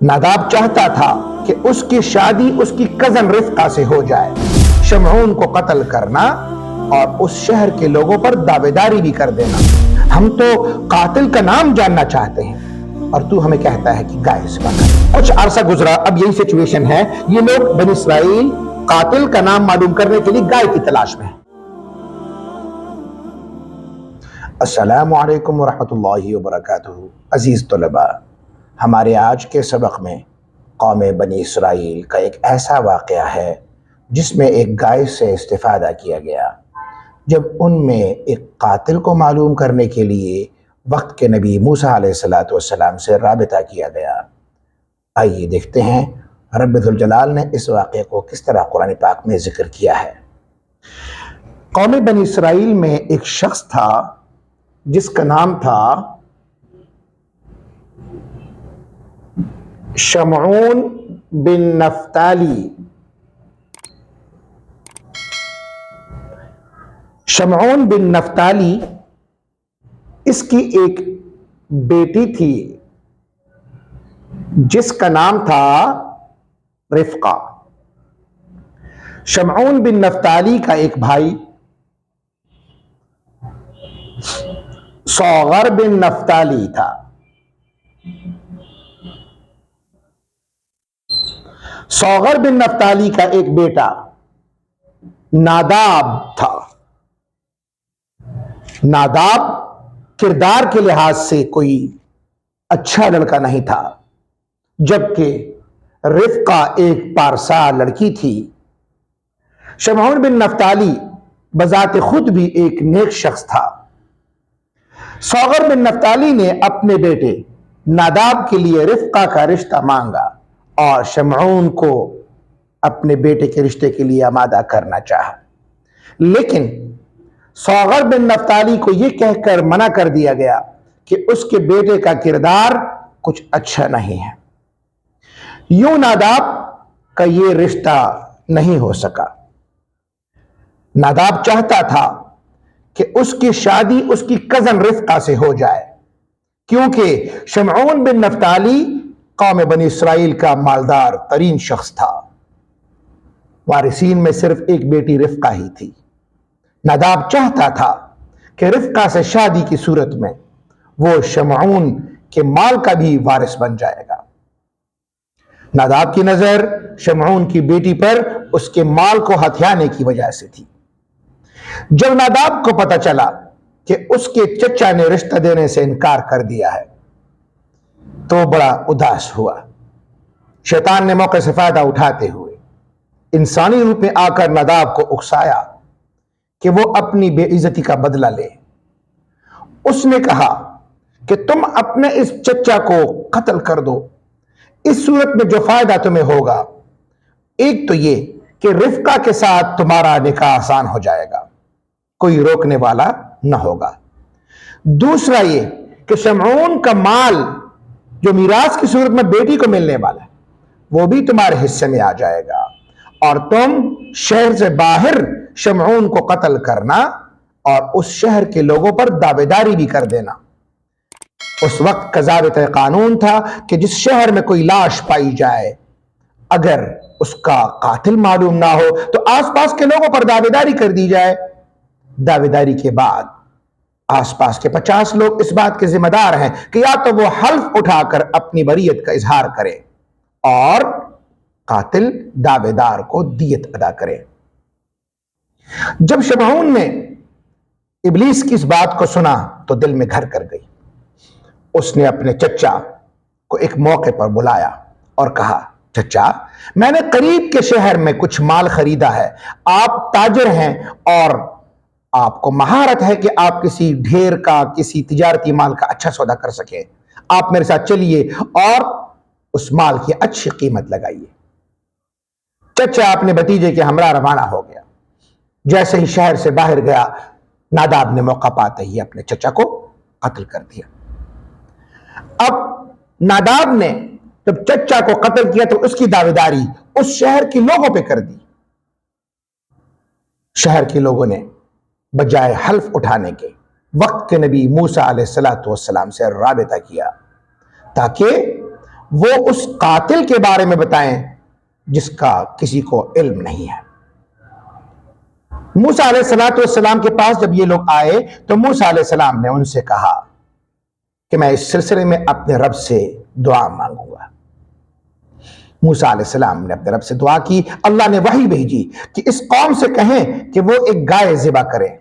ناداب چاہتا تھا کہ اس کی شادی اس کی کزن رفقہ سے ہو جائے، شمعون کو قتل کرنا اور اس شہر کے لوگوں پر دعویداری بھی کر دینا۔ ہم تو قاتل کا نام جاننا چاہتے ہیں اور تو ہمیں کہتا ہے کہ گائے ذبح کر۔ کچھ عرصہ گزرا، اب یہی سچویشن ہے، یہ لوگ بنی اسرائیل قاتل کا نام معلوم کرنے کے لیے گائے کی تلاش میں ہیں۔ السلام علیکم ورحمۃ اللہ وبرکاتہ۔ عزیز طلباء، ہمارے آج کے سبق میں قوم بنی اسرائیل کا ایک ایسا واقعہ ہے جس میں ایک گائے سے استفادہ کیا گیا جب ان میں ایک قاتل کو معلوم کرنے کے لیے وقت کے نبی موسیٰ علیہ السلام سے رابطہ کیا گیا۔ آئیے دیکھتے ہیں رب ذوالجلال نے اس واقعے کو کس طرح قرآن پاک میں ذکر کیا ہے۔ قوم بنی اسرائیل میں ایک شخص تھا جس کا نام تھا شمعون بن نفتالی۔ شمعون بن نفتالی، اس کی ایک بیٹی تھی جس کا نام تھا رفقہ۔ شمعون بن نفتالی کا ایک بھائی صوغر بن نفتالی تھا۔ صوغر بن نفتالی کا ایک بیٹا ناداب تھا۔ ناداب کردار کے لحاظ سے کوئی اچھا لڑکا نہیں تھا، جبکہ رفقہ ایک پارسا لڑکی تھی۔ شمعون بن نفتالی بذات خود بھی ایک نیک شخص تھا۔ صوغر بن نفتالی نے اپنے بیٹے ناداب کے لیے رفقہ کا رشتہ مانگا اور شمعون کو اپنے بیٹے کے رشتے کے لیے آمادہ کرنا چاہا، لیکن صوغر بن نفتالی کو یہ کہہ کر منع کر دیا گیا کہ اس کے بیٹے کا کردار کچھ اچھا نہیں ہے۔ یوں ناداب کا یہ رشتہ نہیں ہو سکا۔ ناداب چاہتا تھا کہ اس کی شادی اس کی کزن رفقہ سے ہو جائے، کیونکہ شمعون بن نفتالی قوم بنی اسرائیل کا مالدار ترین شخص تھا۔ وارثین میں صرف ایک بیٹی رفقہ ہی تھی۔ ناداب چاہتا تھا کہ رفقہ سے شادی کی صورت میں وہ شمعون کے مال کا بھی وارث بن جائے گا۔ ناداب کی نظر شمعون کی بیٹی پر اس کے مال کو ہتھیانے کی وجہ سے تھی۔ جب ناداب کو پتہ چلا کہ اس کے چچا نے رشتہ دینے سے انکار کر دیا ہے تو بڑا اداس ہوا۔ شیطان نے موقع سے فائدہ اٹھاتے ہوئے انسانی روپ میں آ کر ناداب کو اکسایا کہ وہ اپنی بے عزتی کا بدلہ لے۔ اس نے کہا کہ تم اپنے اس چچا کو قتل کر دو، اس صورت میں جو فائدہ تمہیں ہوگا، ایک تو یہ کہ رفقہ کے ساتھ تمہارا نکاح آسان ہو جائے گا، کوئی روکنے والا نہ ہوگا۔ دوسرا یہ کہ شمعون کا مال جو میراث کی صورت میں بیٹی کو ملنے والا ہے وہ بھی تمہارے حصے میں آ جائے گا، اور تم شہر سے باہر شمعون کو قتل کرنا اور اس شہر کے لوگوں پر دعویداری بھی کر دینا۔ اس وقت کا ضابطہ قانون تھا کہ جس شہر میں کوئی لاش پائی جائے، اگر اس کا قاتل معلوم نہ ہو تو آس پاس کے لوگوں پر دعویداری کر دی جائے۔ دعویداری کے بعد آس پاس کے 50 لوگ اس بات کے ذمہ دار ہیں کہ یا تو وہ حلف اٹھا کر اپنی بریت کا اظہار کرے اور قاتل دعوے دار کو دیت ادا کرے۔ جب شمعون نے ابلیس کی اس بات کو سنا تو دل میں گھر کر گئی۔ اس نے اپنے چچا کو ایک موقع پر بلایا اور کہا، چچا، میں نے قریب کے شہر میں کچھ مال خریدا ہے، آپ تاجر ہیں اور آپ کو مہارت ہے کہ آپ کسی ڈھیر کا، کسی تجارتی مال کا اچھا سودا کر سکیں۔ آپ میرے ساتھ چلیے اور اس مال کی اچھی قیمت لگائیے۔ چچا اپنے بھتیجے کے ہمراہ روانہ ہو گیا۔ جیسے ہی شہر سے باہر گیا، ناداب نے موقع پاتے ہی اپنے چچا کو قتل کر دیا۔ اب ناداب نے جب چچا کو قتل کیا تو اس کی دعویداری اس شہر کے لوگوں پہ کر دی۔ شہر کے لوگوں نے بجائے حلف اٹھانے کے وقت کے نبی موسیٰ علیہ السلام سے رابطہ کیا تاکہ وہ اس قاتل کے بارے میں بتائیں جس کا کسی کو علم نہیں ہے۔ موسیٰ علیہ السلام کے پاس جب یہ لوگ آئے تو موسیٰ علیہ السلام نے ان سے کہا کہ میں اس سلسلے میں اپنے رب سے دعا مانگوں گا۔ موسیٰ علیہ السلام نے اپنے رب سے دعا کی، اللہ نے وحی بھیجی کہ اس قوم سے کہیں کہ وہ ایک گائے ذبح کریں۔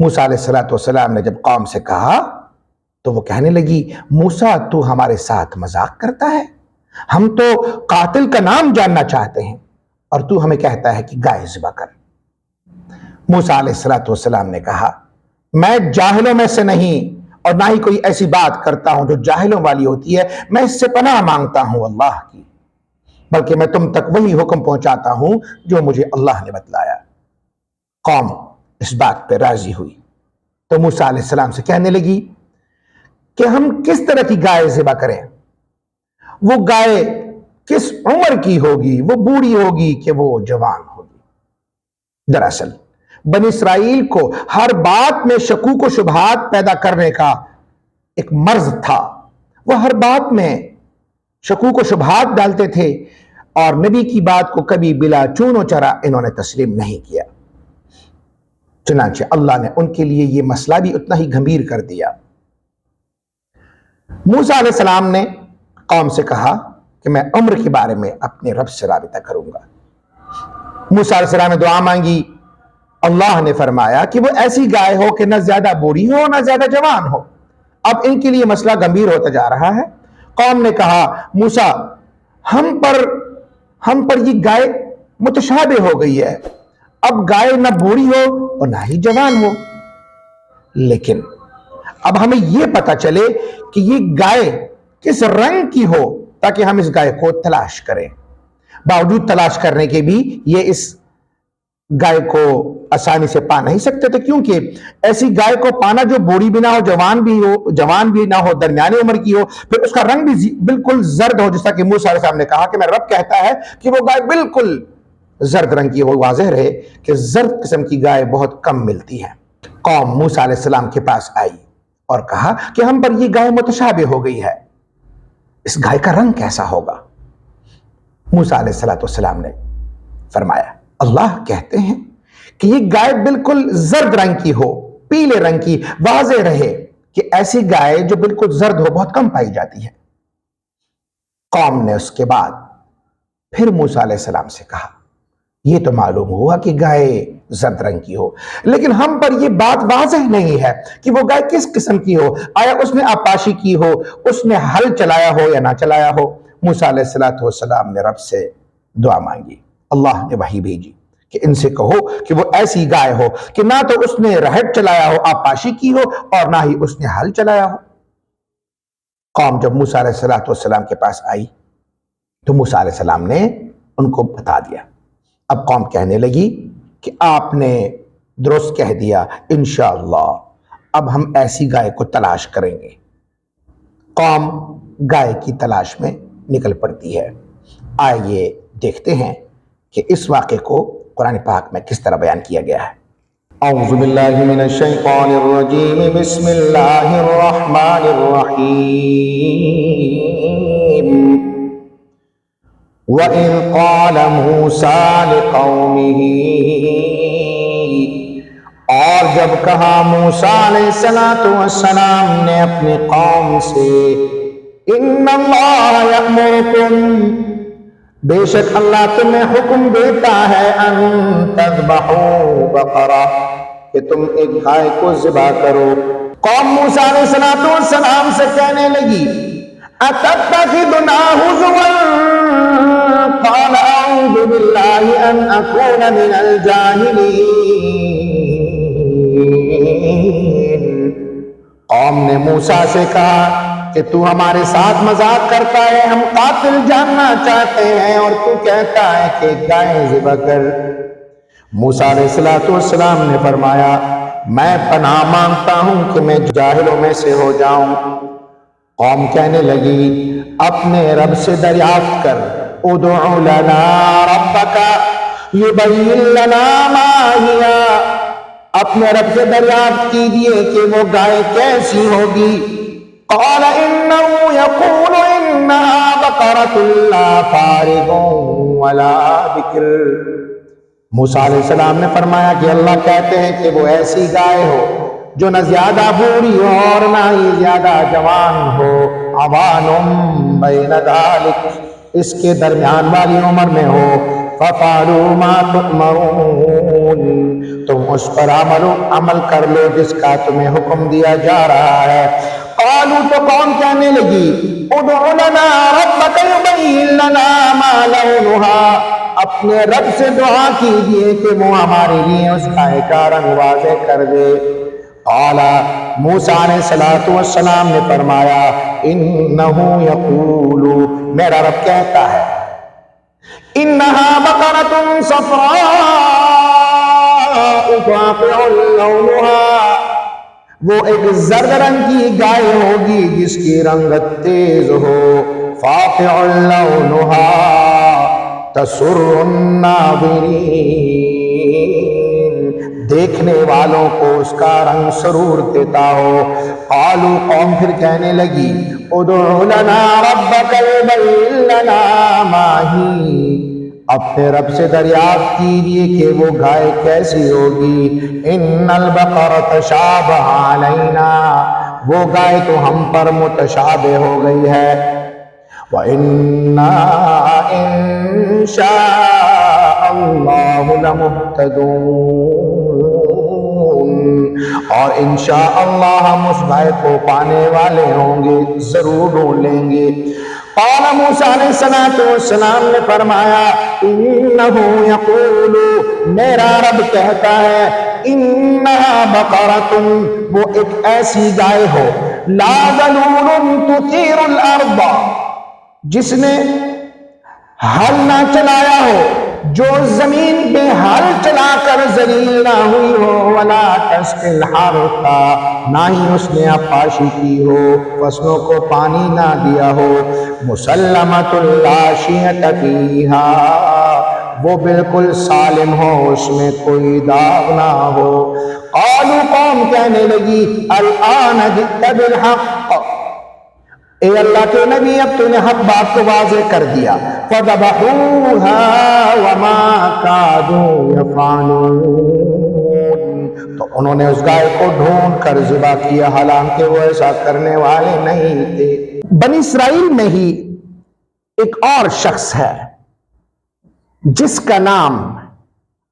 موسیٰ علیہ السلام نے جب قوم سے کہا تو وہ کہنے لگی، موسیٰ تو ہمارے ساتھ مذاق کرتا ہے، ہم تو قاتل کا نام جاننا چاہتے ہیں اور تو ہمیں کہتا ہے کہ گائے ذبح کر۔ موسیٰ علیہ السلام نے کہا، میں جاہلوں میں سے نہیں اور نہ ہی کوئی ایسی بات کرتا ہوں جو جاہلوں والی ہوتی ہے، میں اس سے پناہ مانگتا ہوں اللہ کی، بلکہ میں تم تک وہی حکم پہنچاتا ہوں جو مجھے اللہ نے بتلایا۔ قوم اس بات پہ راضی ہوئی تو موسیٰ علیہ السلام سے کہنے لگی کہ ہم کس طرح کی گائے ذبح کریں؟ وہ گائے کس عمر کی ہوگی؟ وہ بوڑھی ہوگی کہ وہ جوان ہوگی؟ دراصل بنی اسرائیل کو ہر بات میں شکوک و شبہات پیدا کرنے کا ایک مرض تھا، وہ ہر بات میں شکوک و شبہات ڈالتے تھے اور نبی کی بات کو کبھی بلا چون و چرا انہوں نے تسلیم نہیں کیا۔ چنانچہ اللہ نے ان کے لیے یہ مسئلہ بھی اتنا ہی گھمبیر کر دیا۔ موسیٰ علیہ السلام نے قوم سے کہا کہ میں عمر کے بارے میں اپنے رب سے رابطہ کروں گا۔ موسیٰ علیہ السلام نے دعا مانگی، اللہ نے فرمایا کہ وہ ایسی گائے ہو کہ نہ زیادہ بوڑھی ہو نہ زیادہ جوان ہو۔ اب ان کے لیے مسئلہ گمبھیر ہوتا جا رہا ہے۔ قوم نے کہا، موسیٰ ہم پر یہ گائے متشابہ ہو گئی ہے، اب گائے نہ بوڑھی ہو اور نہ ہی جوان ہو، لیکن اب ہمیں یہ پتا چلے کہ یہ گائے کس رنگ کی ہو تاکہ ہم اس گائے کو تلاش کریں۔ باوجود تلاش کرنے کے بھی یہ اس گائے کو آسانی سے پا نہیں سکتے تھے، کیونکہ ایسی گائے کو پانا جو بوڑھی بھی نہ ہو، جوان بھی نہ ہو، درمیانی عمر کی ہو، پھر اس کا رنگ بھی بالکل زرد ہو، جیسا کہ موسیٰ علیہ السلام نے کہا کہ میں رب کہتا ہے کہ وہ گائے بالکل زرد رنگ کی ہو۔ واضح رہے کہ زرد قسم کی گائے بہت کم ملتی ہے۔ قوم موسیٰ علیہ السلام کے پاس آئی اور کہا کہ ہم پر یہ گائے متشابہ ہو گئی ہے، اس گائے کا رنگ کیسا ہوگا؟ موسیٰ علیہ السلام نے فرمایا، اللہ کہتے ہیں کہ یہ گائے بالکل زرد رنگ کی ہو، پیلے رنگ کی، واضح رہے کہ ایسی گائے جو بالکل زرد ہو بہت کم پائی جاتی ہے۔ قوم نے اس کے بعد پھر موسیٰ علیہ السلام سے کہا، یہ تو معلوم ہوا کہ گائے زرد رنگ کی ہو، لیکن ہم پر یہ بات واضح نہیں ہے کہ وہ گائے کس قسم کی ہو، آیا اس نے آپاشی کی ہو، اس نے ہل چلایا ہو یا نہ چلایا ہو۔ موسیٰ علیہ السلام نے رب سے دعا مانگی، اللہ نے وحی بھیجی کہ ان سے کہو کہ وہ ایسی گائے ہو کہ نہ تو اس نے رہٹ چلایا ہو، آپاشی کی ہو، اور نہ ہی اس نے ہل چلایا ہو۔ قوم جب موسیٰ علیہ السلام کے پاس آئی تو موسیٰ علیہ السلام نے ان کو بتا دیا۔ اب قوم کہنے لگی کہ آپ نے درست کہہ دیا، انشاءاللہ اب ہم ایسی گائے کو تلاش کریں گے۔ قوم گائے کی تلاش میں نکل پڑتی ہے۔ آئیے دیکھتے ہیں کہ اس واقعے کو قرآن پاک میں کس طرح بیان کیا گیا ہے۔ اعوذ باللہ من الشیطان الرجیم، بسم اللہ الرحمن الرحیم۔ وَإِذْ قَالَ مُوسَىٰ لِقَوْمِهِ، اور جب کہا موسیٰ علیہ السلام نے اپنی قوم سے، اِنَّ اللَّهَ يَأْمُرُكُمْ، بے شک اللہ تمہیں حکم دیتا ہے، ان تذبحوا بقرہ، کہ تم ایک گائے کو ذبح کرو۔ قوم موسیٰ علیہ السلام سے کہنے لگی، اتتخذنا ہزوا، قال اعوذ باللہ ان اکون من الجاہلین۔ قوم نے موسیٰ سے کہا کہ تو ہمارے ساتھ مذاق کرتا ہے، ہم قاتل جاننا چاہتے ہیں اور تو کہتا ہے کہ گائے ذبح کر۔ موسیٰ علیہ السلام نے فرمایا، میں پناہ مانگتا ہوں کہ میں جاہلوں میں سے ہو جاؤں۔ قوم کہنے لگی، اپنے رب سے دریافت کر، ادع لنا ربک یبین لنا ما ہی، اپنے رب سے دریافت کیجئے کہ وہ گائے کیسی ہوگی۔ قال انه يقول إنها بقرة لا فارغ ولا بكر۔ موسیٰ علیہ السلام نے فرمایا کہ اللہ کہتے ہیں کہ وہ ایسی گائے ہو جو نہ زیادہ بوڑھی ہو اور نہ ہی زیادہ جوان ہو، عوان بین ذالک، اس کے درمیان والی عمر میں ہو، فَفَعَلُوا مَا تُؤْمَرُونَ، تم اس پر عمل کر لو جس کا تمہیں حکم دیا جا رہا ہے۔ قالوا، تو قوم کہنے لگی، ادع لنا ربک یبین لنا ما لونها، اپنے رب سے دعا کیجئے کہ وہ ہمارے لیے اس گائے کا رنگ واضح کر دے۔ قال، موسیٰ علیہ السلام نے فرمایا، انہ یقول، میرا رب کہتا ہے، انہا بقرۃ صفراء فاقع لونها، وہ ایک زرد رنگ کی گائے ہوگی جس کی رنگت تیز ہو، فاقع لونها تسر الناظرین، دیکھنے والوں کو اس کا رنگ سرور دیتا ہو۔ قالوا، قوم پھر کہنے لگی، ادع لنا ربک یبین لنا ما ہی، اپنے رب سے دریافت کیجئے کہ وہ گائے کیسی ہوگی۔ ان البقرۃ تشابہ علینا، وہ گائے تو ہم پر متشابہ ہو گئی ہے۔ وَإِنَّا إِن شَاءَ اللَّهُ لَمُهْتَدُونَ، اور انشاءاللہ ہم اس گائے کو پانے والے ہوں گے، ضرور ڈھونڈ لیں گے۔ قال موسیٰ علیہ السلام نے فرمایا، انہ یقول، میرا رب کہتا ہے، انہا بقرۃ، وہ ایک ایسی گائے ہو، لا ذلول تثیر الارض، جس نے ہل نہ چلایا ہو، جو زمین پہ ہل چلا کر ذلیل نہ ہوئی ہو، ولا تسقی الحرث، نہ ہی اس نے عیاشی کی ہو، فصلوں کو پانی نہ دیا ہو، مسلمۃ لا شیۃ فیہا، وہ بالکل سالم ہو، اس میں کوئی داغ نہ ہو۔ قالوا، قوم کہنے لگی، الآن جئت بالحق، اے اللہ کے نبی اب تو نے حق بات کو واضح کر دیا۔ فَذَبَحُوهَا وَمَا كَادُوا يَفْعَلُونَ، تو انہوں نے اس گائے کو ڈھونڈ کر ذبح کیا، حالانکہ وہ ایسا کرنے والے نہیں تھے۔ بنی اسرائیل میں ہی ایک اور شخص ہے جس کا نام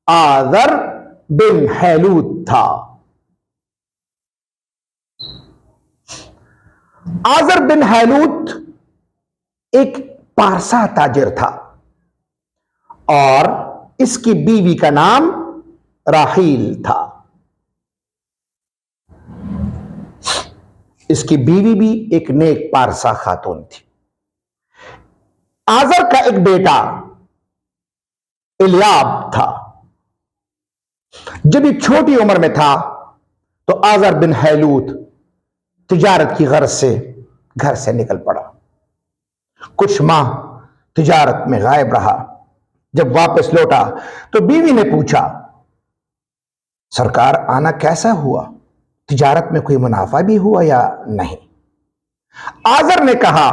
آذر بن حیلوت تھا۔ آذر بن حیلوت ایک پارسا تاجر تھا اور اس کی بیوی کا نام راحیل تھا۔ اس کی بیوی بھی ایک نیک پارسا خاتون تھی۔ آذر کا ایک بیٹا الیاب تھا۔ جب یہ چھوٹی عمر میں تھا تو آذر بن حیلوت تجارت کی غرض سے گھر سے نکل پڑا۔ کچھ ماہ تجارت میں غائب رہا۔ جب واپس لوٹا تو بیوی نے پوچھا، سرکار آنا کیسا ہوا؟ تجارت میں کوئی منافع بھی ہوا یا نہیں؟ آذر نے کہا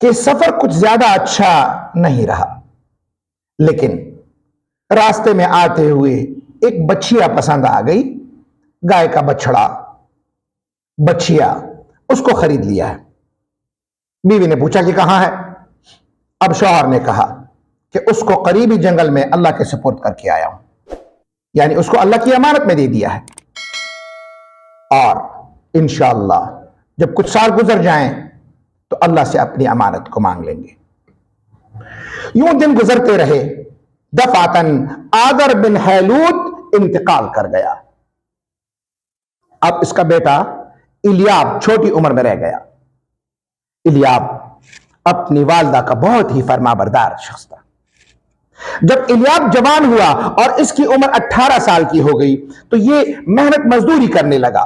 کہ سفر کچھ زیادہ اچھا نہیں رہا، لیکن راستے میں آتے ہوئے ایک بچیا پسند آ گئی، گائے کا بچڑا، بچیا، اس کو خرید لیا ہے۔ بیوی نے پوچھا کہ کہاں ہے؟ اب شوہر نے کہا کہ اس کو قریبی جنگل میں اللہ کے سپرد کر کے آیا ہوں، یعنی اس کو اللہ کی امانت میں دے دیا ہے، اور انشاءاللہ جب کچھ سال گزر جائیں تو اللہ سے اپنی امانت کو مانگ لیں گے۔ یوں دن گزرتے رہے، دفعتاً آذر بن حیلوت انتقال کر گیا۔ اب اس کا بیٹا الیاب چھوٹی عمر میں رہ گیا۔ الیاب اپنی والدہ کا بہت ہی فرما بردار شخص تھا۔ جب الیاب جوان ہوا اور اس کی عمر 18 سال کی ہو گئی تو یہ محنت مزدوری کرنے لگا۔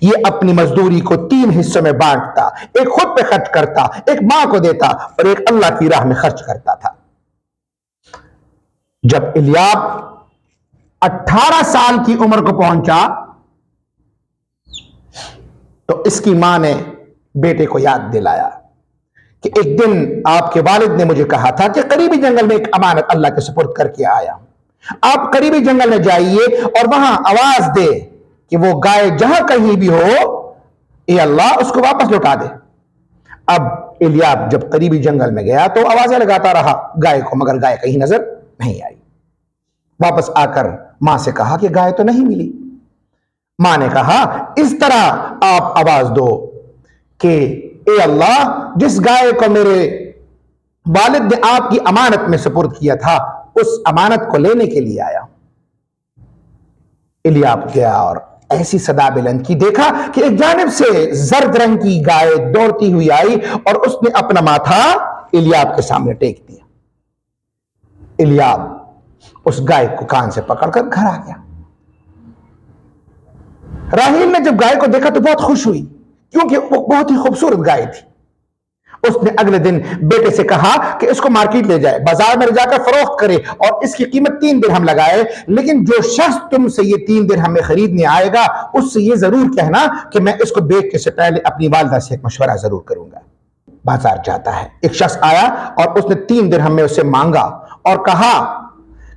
یہ اپنی مزدوری کو 3 حصوں میں بانٹتا، ایک خود پہ خرچ کرتا، ایک ماں کو دیتا اور ایک اللہ کی راہ میں خرچ کرتا تھا۔ جب الیاب 18 سال کی عمر کو پہنچا تو اس کی ماں نے بیٹے کو یاد دلایا کہ ایک دن آپ کے والد نے مجھے کہا تھا کہ قریبی جنگل میں ایک امانت اللہ کے سپرد کر کے آیا، آپ قریبی جنگل میں جائیے اور وہاں آواز دے کہ وہ گائے جہاں کہیں بھی ہو، اے اللہ اس کو واپس لوٹا دے۔ اب الیاب جب قریبی جنگل میں گیا تو آوازیں لگاتا رہا گائے کو، مگر گائے کہیں نظر نہیں آئی۔ واپس آ کر ماں سے کہا کہ گائے تو نہیں ملی۔ ماں نے کہا اس طرح آپ آواز دو کہ اے اللہ، جس گائے کو میرے والد نے آپ کی امانت میں سپرد کیا تھا اس امانت کو لینے کے لیے آیا۔ الیاب گیا اور ایسی صدا بلند کی، دیکھا کہ ایک جانب سے زرد رنگ کی گائے دوڑتی ہوئی آئی اور اس نے اپنا ماتھا الیاب کے سامنے ٹیک دیا۔ الیاب اس گائے کو کان سے پکڑ کر گھر آ گیا۔ راحیل نے جب گائے کو دیکھا تو بہت خوش ہوئی، کیونکہ وہ بہت ہی خوبصورت گائے تھی۔ اس نے اگلے دن بیٹے سے کہا کہ اس کو مارکیٹ لے جائے، بازار میں جا کر فروخت کرے اور اس کی قیمت 3 درہم لگائے، لیکن جو شخص تم سے یہ 3 درہم میں خریدنے آئے گا اس سے یہ ضرور کہنا کہ میں اس کو بیچنے سے پہلے اپنی والدہ سے ایک مشورہ ضرور کروں گا۔ بازار جاتا ہے، ایک شخص آیا اور اس نے 3 درہم میں اسے مانگا اور کہا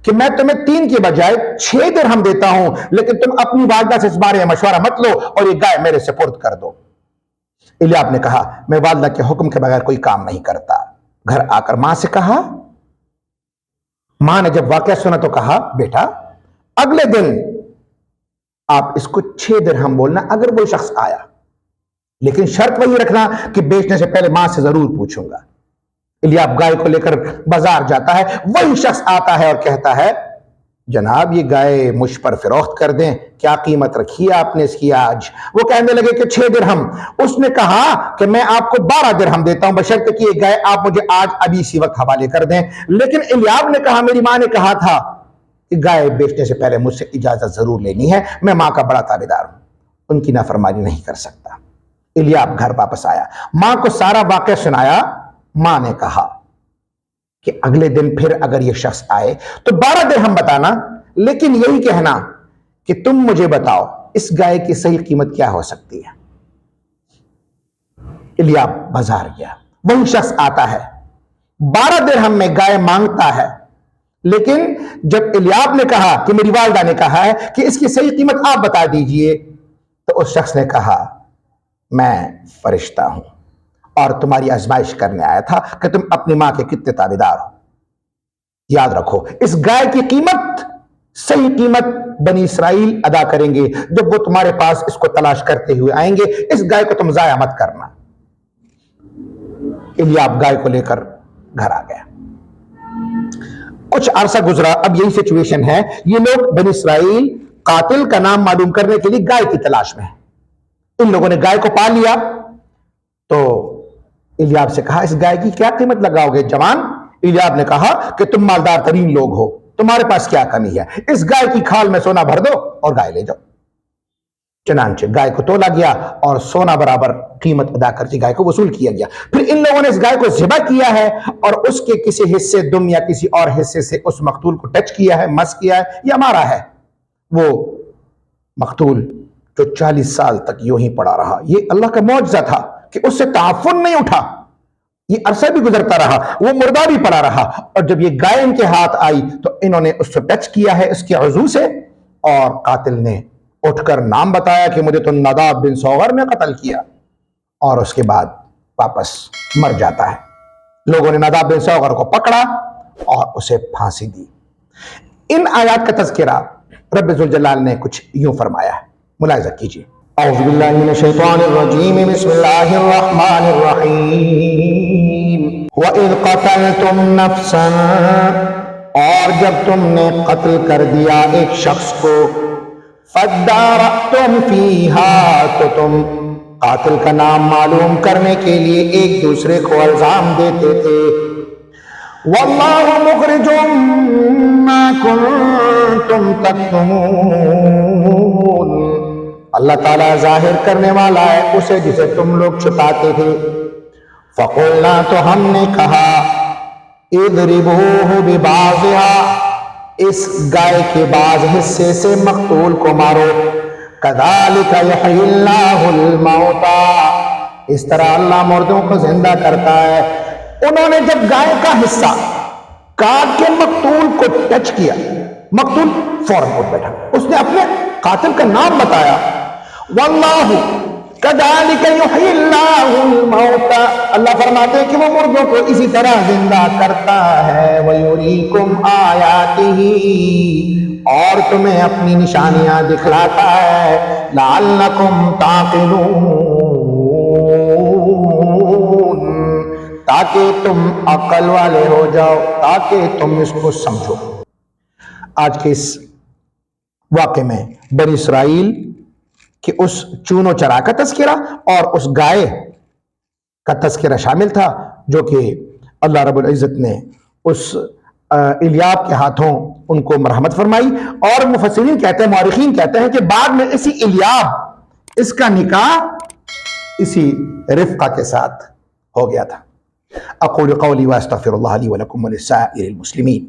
کہ میں تمہیں 3 کے بجائے 6 درہم دیتا ہوں، لیکن تم اپنی والدہ سے اس بارے میں مشورہ مت لو اور یہ گائے میرے سپرد کر دو۔ الیاب نے کہا میں والدہ کے حکم کے بغیر کوئی کام نہیں کرتا۔ گھر آ کر ماں سے کہا، ماں نے جب واقعہ سنا تو کہا بیٹا اگلے دن آپ اس کو 6 درہم بولنا اگر وہ شخص آیا، لیکن شرط وہی رکھنا کہ بیچنے سے پہلے ماں سے ضرور پوچھوں گا۔ الیاب گائے کو لے کر بازار جاتا ہے، وہی شخص آتا ہے اور کہتا ہے جناب یہ گائے مجھ پر فروخت کر دیں، کیا قیمت رکھی ہے آپ نے اس کی آج؟ وہ کہنے لگے کہ 6 درہم۔ اس نے کہا کہ میں آپ کو 12 درہم دیتا ہوں بشرط کہ یہ گائے آپ مجھے آج ابھی اسی وقت حوالے کر دیں۔ لیکن الیاب نے کہا میری ماں نے کہا تھا کہ گائے بیچنے سے پہلے مجھ سے اجازت ضرور لینی ہے، میں ماں کا بڑا تابعدار ہوں، ان کی نافرمانی نہیں کر سکتا۔ الیاب گھر واپس آیا، ماں کو سارا واقعہ سنایا۔ ماں نے کہا کہ اگلے دن پھر اگر یہ شخص آئے تو 12 درہم بتانا، لیکن یہی کہنا کہ تم مجھے بتاؤ اس گائے کی صحیح قیمت کیا ہو سکتی ہے۔ الیاب بازار گیا، وہی شخص آتا ہے، 12 درہم میں گائے مانگتا ہے، لیکن جب الیاب نے کہا کہ میری والدہ نے کہا ہے کہ اس کی صحیح قیمت آپ بتا دیجئے، تو اس شخص نے کہا میں فرشتہ ہوں اور تمہاری آزمائش کرنے آیا تھا کہ تم اپنی ماں کے کتنے تابعدار ہو۔ یاد رکھو اس گائے کی قیمت، صحیح قیمت بنی اسرائیل ادا کریں گے جب وہ تمہارے پاس اس کو تلاش کرتے ہوئے آئیں گے، اس گائے کو تم ضائع مت کرنا۔ الیاب گائے کو لے کر گھر آ گیا۔ کچھ عرصہ گزرا، اب یہی سچویشن ہے، یہ لوگ بنی اسرائیل قاتل کا نام معلوم کرنے کے لیے گائے کی تلاش میں ہیں۔ ان لوگوں نے گائے کو پا لیا تو الیاب سے کہا اس گائے کی کیا قیمت لگاؤ گے جوان؟ الیاب نے کہا کہ تم مالدار ترین لوگ ہو، تمہارے پاس کیا کمی ہے، اس گائے کی کھال میں سونا بھر دو اور گائے لے جاؤ۔ چنانچہ گائے کو تولا گیا اور سونا برابر قیمت ادا کر کے گائے کو وصول کیا گیا۔ پھر ان لوگوں نے اس گائے کو ذبح کیا ہے اور اس کے کسی حصے دم یا کسی اور حصے سے اس مقتول کو ٹچ کیا ہے، مس کیا ہے یا مارا ہے۔ وہ مقتول جو 40 سال تک یوں ہی پڑا رہا، یہ اللہ کا معجزہ تھا کہ اس سے تعفن نہیں اٹھا، یہ عرصہ بھی گزرتا رہا، وہ مردہ بھی پڑا رہا، اور جب یہ گائے ان کے ہاتھ آئی تو انہوں نے اس سے ٹچ کیا ہے اس کے عضو سے، اور قاتل نے اٹھ کر نام بتایا کہ مجھے تو نداب بن سوغر نے قتل کیا، اور اس کے بعد واپس مر جاتا ہے۔ لوگوں نے نداب بن سوغر کو پکڑا اور اسے پھانسی دی۔ ان آیات کا تذکرہ رب ذوالجلال نے کچھ یوں فرمایا ہے، ملاحظہ کیجیے۔ اعوذ باللہ من الشیطان الرجیم، بسم اللہ الرحمن الرحیم۔ وَإِذْ قَتَلْتُمْ نَفْسًا، اور جب تم نے قتل کر دیا ایک شخص کو، فَادَّارَأْتُمْ فِيهَا، تو تم قاتل کا نام معلوم کرنے کے لیے ایک دوسرے کو الزام دیتے تھے۔ وَاللَّهُ مُخْرِجٌ مَا كُنْتُمْ تَكْتُمُونَ، اللہ تعالیٰ ظاہر کرنے والا ہے اسے جسے تم لوگ چھپاتے تھے۔ فَقُلْنَا، تو ہم نے کہا، اضربوہ ببعضها، اس گائے کے بعض حصے سے مقتول کو مارو۔ کذالک یحیی اللہ الموتیٰ، اس طرح اللہ مردوں کو زندہ کرتا ہے۔ انہوں نے جب گائے کا حصہ کاٹ کے مقتول کو ٹچ کیا، مقتول فوراً اٹھ بیٹھا، اس نے اپنے قاتل کا نام بتایا، واللہ کذالک یحیی اللہ الموتى، اللہ فرماتے ہیں کہ وہ مردوں کو اسی طرح زندہ کرتا ہے، ویریکم آیاتہ، اور تمہیں اپنی نشانیاں دکھلاتا ہے، لعلکم تعقلون، تاکہ تم عقل والے ہو جاؤ، تاکہ تم اس کو سمجھو۔ آج کے اس واقعے میں بنی اسرائیل کہ اس چون و چرا کا تذکرہ اور اس گائے کا تذکرہ شامل تھا، جو کہ اللہ رب العزت نے اس الیاب کے ہاتھوں ان کو مرحمت فرمائی، اور مفسرین کہتے ہیں، مورخین کہتے ہیں کہ بعد میں اسی الیاب، اس کا نکاح اسی رفقہ کے ساتھ ہو گیا تھا۔ اقول قولی واستغفر اللہ لی ولکم ولسائر المسلمین۔